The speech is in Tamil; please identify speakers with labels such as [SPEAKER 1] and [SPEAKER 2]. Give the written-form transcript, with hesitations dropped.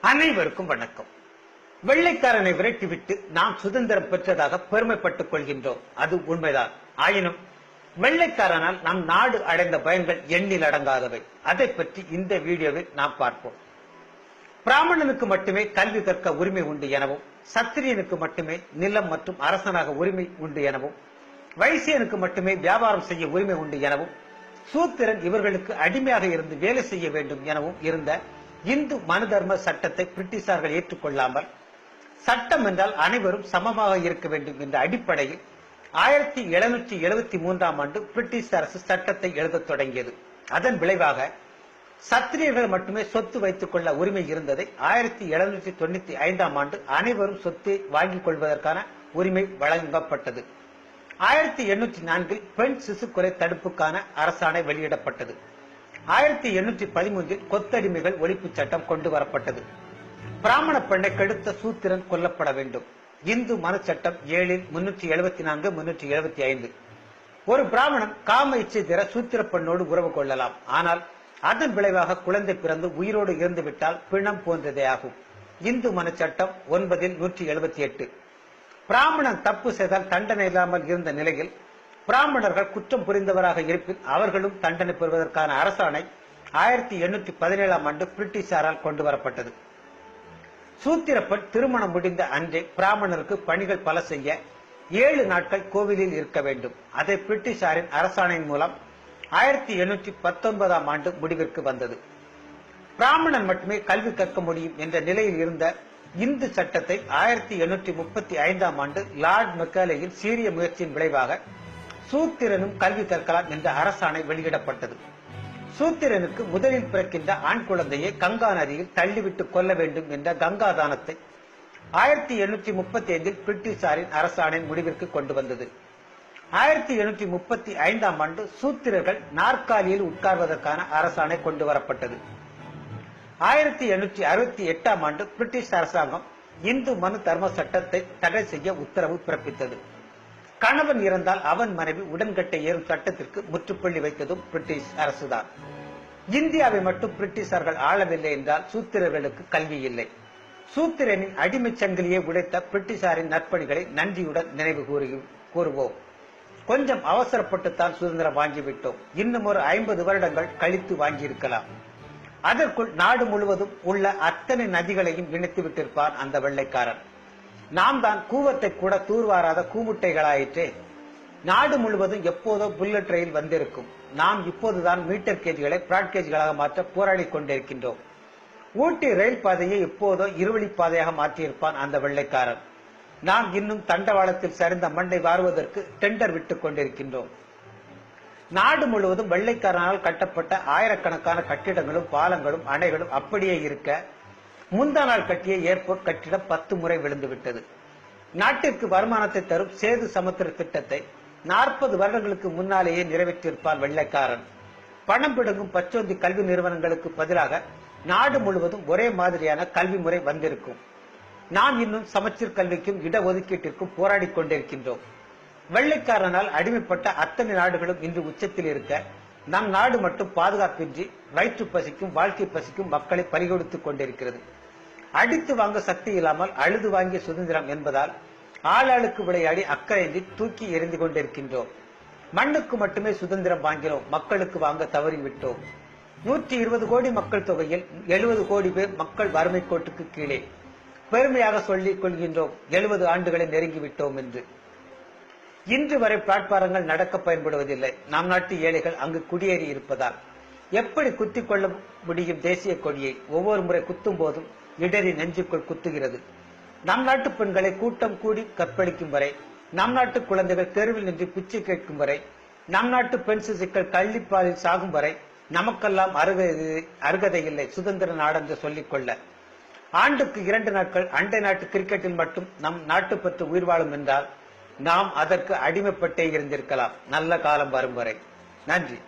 [SPEAKER 1] அனைவருக்கும் வணக்கம். வெள்ளைக்காரனை விரட்டிவிட்டு நாம் சுதந்திரம் பெற்றதாக பெருமைப்பட்டுக் கொள்கின்றோம். அது உண்மைதான். ஆயினும் வெள்ளைக்காரனால் நம் நாடு அடைந்த பயன்கள் எண்ணில் அடங்காதவை. அதை பற்றி இந்த வீடியோவில் நாம் பார்ப்போம். பிராமணனுக்கு மட்டுமே கல்வி கற்க உரிமை உண்டு எனவும், சத்திரியனுக்கு மட்டுமே நிலம் மற்றும் அரசனாக உரிமை உண்டு எனவும், வைசியனுக்கு மட்டுமே வியாபாரம் செய்ய உரிமை உண்டு எனவும், சூத்திரன் இவர்களுக்கு அடிமையாக இருந்து வேலை செய்ய வேண்டும் எனவும் இருந்த இந்து மனு தர்ம சட்டத்தை பிரிட்டிஷார்கள் ஏற்றுக்கொள்ளாமல், சட்டம் என்றால் அனைவரும் சமமாக இருக்க வேண்டும் என்ற அடிப்படையில் 1773 பிரிட்டிஷ் அரசு சட்டத்தை எழுதத் தொடங்கியது. அதன் விளைவாக சத்திரியர்கள் மட்டுமே சொத்து வைத்துக் கொள்ள உரிமை இருந்ததை 1795 அனைவரும் சொத்தை வாங்கிக் கொள்வதற்கான உரிமை வழங்கப்பட்டது. 1804 பெண் சிசு கொலை தடுப்புக்கான அரசாணை வெளியிடப்பட்டது. 1813 கொத்தடிமைகள் ஒழிப்பு சட்டம் கொண்டு வரப்பட்டது. பிராமண பெண்ணை கெடுத்த சூத்திரன் கொல்லப்பட வேண்டும். இந்து மனு சட்டம் 7 374 375. ஒரு பிராமணன் காம இச்சை தர சூத்திர பெண்ணோடு உறவு கொள்ளலாம். ஆனால் அதன் விளைவாக குழந்தை பிறந்து உயிரோடு இருந்துவிட்டால் பிணம் போன்றதே ஆகும். இந்து மனு சட்டம் 9 178. பிராமணன் தப்பு செய்தால் தண்டனை இல்லாமல் இருந்த நிலையில் பிராமணர்கள் குற்றம் புரிந்தவராக இருப்பின் அவர்களும் தண்டனை பெறுவதற்கான அரசாணை 1817 பிரிட்டிஷாரால் கொண்டு வரப்பட்டது. சூத்திரப்பெண் திருமணம் முடிந்த அன்றே பிராமணருக்கு பணிகள் பல செய்ய 7 நாட்கள் கோவிலில் இருக்க வேண்டும். அதை பிரிட்டிஷாரின் அரசாணையின் மூலம் 1819 முடிவிற்கு வந்தது. பிராமணன் மட்டுமே கல்வி கற்க முடியும் என்ற நிலையில் இருந்த இந்து சட்டத்தை 1835 லார்ட் மெக்காலேயின் சீரிய முயற்சியின் விளைவாக சூத்திரனும் கல்வி கற்கலாம் என்ற அரசாணை வெளியிடப்பட்டது. சூத்திரனுக்கு முதலில் பிறக்கின்ற ஆண் குழந்தையை கங்கா நதியில் தள்ளிவிட்டு கொள்ள வேண்டும் என்ற கங்காதானத்தை 1835 பிரிட்டிஷாரின் அரசாணை முடிவிற்கு கொண்டு வந்தது. 1835 சூத்திரர்கள் நாற்காலியில் உட்கார்வதற்கான அரசாணை கொண்டு வரப்பட்டது. 1868 பிரிட்டிஷ் அரசாங்கம் இந்து மனு தர்ம சட்டத்தை தடை செய்ய உத்தரவு பிறப்பித்தது. கணவன் இறந்தால் அவன் மனைவி உடன்கட்டை ஏறும் சட்டத்திற்கு முற்றுப்புள்ளி வைத்ததும் பிரிட்டிஷ் அரசுதான். இந்தியாவை மட்டும் பிரிட்டிஷார்கள் ஆளவில்லை என்றால் சூத்திரர்களுக்கு கல்வி இல்லை. சூத்திரனின் அடிமை சங்கிலியை உடைத்த பிரிட்டிஷாரின் நற்பணிகளை நன்றியுடன் நினைவு கூறுவோம். கொஞ்சம் அவசரப்பட்டுத்தான் சுதந்திரம் வாங்கிவிட்டோம். இன்னும் ஒரு 50 வருடங்கள் கழித்து வாங்கியிருக்கலாம். அதற்குள் நாடு முழுவதும் உள்ள அத்தனை நதிகளையும் இணைத்து விட்டிருப்பான் அந்த வெள்ளைக்காரன். நாம் தான் கூவத்தை கூட தூர்வாராத கூமுட்டைகளாயிற்றே. நாடு முழுவதும் எப்போதோ புல்லட் ரயில் வந்திருக்கும். நாம் இப்போதுதான் மீட்டர் கேஜ்களை பிராட் கேஜ்களாக மாற்ற போராடி கொண்டிருக்கின்றோம். ஊட்டி ரயில் பாதையை எப்போதோ இருவழி பாதையாக மாற்றியிருப்பான் அந்த வெள்ளைக்காரன். நாம் இன்னும் தண்டவாளத்தில் சரிந்த மண்ணை வாருவதற்கு டெண்டர் விட்டுக் கொண்டிருக்கின்றோம். நாடு முழுவதும் வெள்ளைக்காரனால் கட்டப்பட்ட ஆயிரக்கணக்கான கட்டிடங்களும் பாலங்களும் அணைகளும் அப்படியே இருக்க, முந்தா நாள் கட்டிய ஏர்போர்ட் கட்டிடம் 10 முறை விழுந்துவிட்டது. நாட்டிற்கு வருமானத்தை தரும் சேது சமுத்திர திட்டத்தை 40 வருடங்களுக்கு முன்னாலேயே நிறைவேற்றியிருப்பான் வெள்ளைக்காரன். பணம் பிடுங்கும் பச்சோந்தி கல்வி நிறுவனங்களுக்கு பதிலாக நாடு முழுவதும் ஒரே மாதிரியான கல்வி முறை வந்திருக்கும். நாம் இன்னும் சமச்சீர் கல்விக்கும் இடஒதுக்கீட்டிற்கும் போராடி கொண்டிருக்கின்றோம். வெள்ளைக்காரனால் அடிமைப்பட்ட அத்தனை நாடுகளும் இன்று உச்சத்தில் இருக்க, நம் நாடு மட்டும் பாதுகாப்பின்றி வயிற்று பசிக்கும் வாழ்க்கை பசிக்கும் மக்களை பறிகொடுத்துக் கொண்டிருக்கிறது. அடித்து வாங்க சக்தி இல்லாமல் அழுது வாங்கிய சுதந்திரம் என்பதால் ஆளாளுக்கு விளையாடி அக்கறையின்றி தூக்கி எறிந்து கொண்டிருக்கின்றோம். மண்ணுக்கு மட்டுமே சுதந்திரம் வாங்கினோம், மக்களுக்கு வாங்க தவறிவிட்டோம். 120 கோடி மக்கள் தொகையில் 70 கோடி பேர் மக்கள் வறுமை கோட்டுக்கு கீழே. பெருமையாக சொல்லிக் கொள்கின்றோம் 70 ஆண்டுகளை நெருங்கிவிட்டோம் என்று. இன்று வரை பிளாட்பாரங்கள் நடக்க பயன்படுவதில்லை. நம் நாட்டு ஏழைகள் அங்கு குடியேறி இருப்பதால் எப்படி குத்திக் கொள்ள முடியும் தேசிய கொடியை? ஒவ்வொரு முறை குத்தும் போதும் இடறி நெஞ்சுக்குள் குத்துகிறது. நம் நாட்டு பெண்களை கூட்டம் கூடி கற்பழிக்கும் வரை, நம் நாட்டு குழந்தைகள் தெருவில் நின்று பிச்சை கேட்கும் வரை, நம் நாட்டு பெண் சிசுக்கள் கள்ளிப்பாலில் சாகும் வரை நமக்கெல்லாம் அருகதை இல்லை சுதந்திர நாடென்று சொல்லிக் கொள்ள. ஆண்டுக்கு 2 நாட்கள் அண்டை நாட்டு கிரிக்கெட்டில் மட்டும் நம் நாட்டு பற்று உயிர் வாழும் என்றால் நாம் அதற்கு அடிமைப்பட்டே இருந்திருக்கலாம் நல்ல காலம் வரும் வரை. நன்றி.